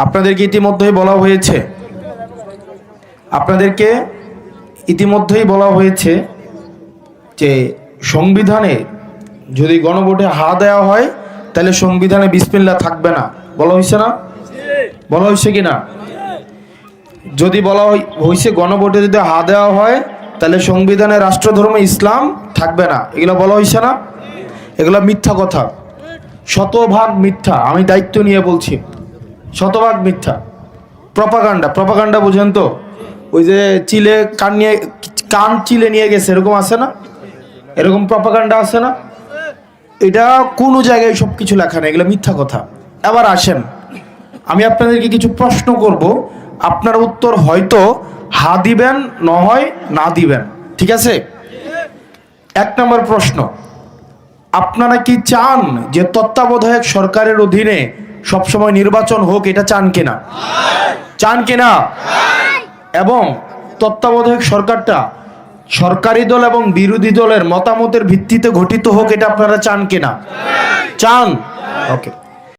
আপনাদেরকে ইতিমধ্যেই বলা হয়েছে যে সংবিধানে যদি গণভোটে হা দেওয়া হয় তাহলে সংবিধানে বিসমিল্লাহ থাকবে না। বলা হয়েছে না? বলা হয়েছে কি না? যদি বলা হয়েছে গণভোটে যদি হা দেওয়া হয় তাহলে সংবিধানে রাষ্ট্রধর্ম ইসলাম থাকবে না, এগুলো বলা হয়েছে না? এগুলো মিথ্যা কথা, শতভাগ মিথ্যা। আমি দায়িত্ব নিয়ে বলছি, শতভাগ মিথ্যা। প্রপাগান্ডা বুঝেন তো? ওই যে কান চিলে নিয়ে গেছে, এরকম আছে না? এরকম প্রপাগান্ডা আছে না? এটা কোনো জায়গায় সবকিছু লেখা নেই, এগুলো মিথ্যা কথা। এবার আসেন, আমি আপনাদেরকে কিছু প্রশ্ন করব, আপনার উত্তর হয়তো হা দিবেন, না হয় না দিবেন, ঠিক আছে? 1 নম্বর প্রশ্ন, আপনারা কি চান যে তত্ত্বাবধায়ক সরকারের অধীনে সবসময় নির্বাচন হোক? এটা চান কিনা? চান কিনা? এবং তত্ত্বাবধায়ক সরকারটা সরকারি দল এবং বিরোধী দলের মতামতের ভিত্তিতে গঠিত হোক, এটা আপনারা চান কিনা? চান। ওকে।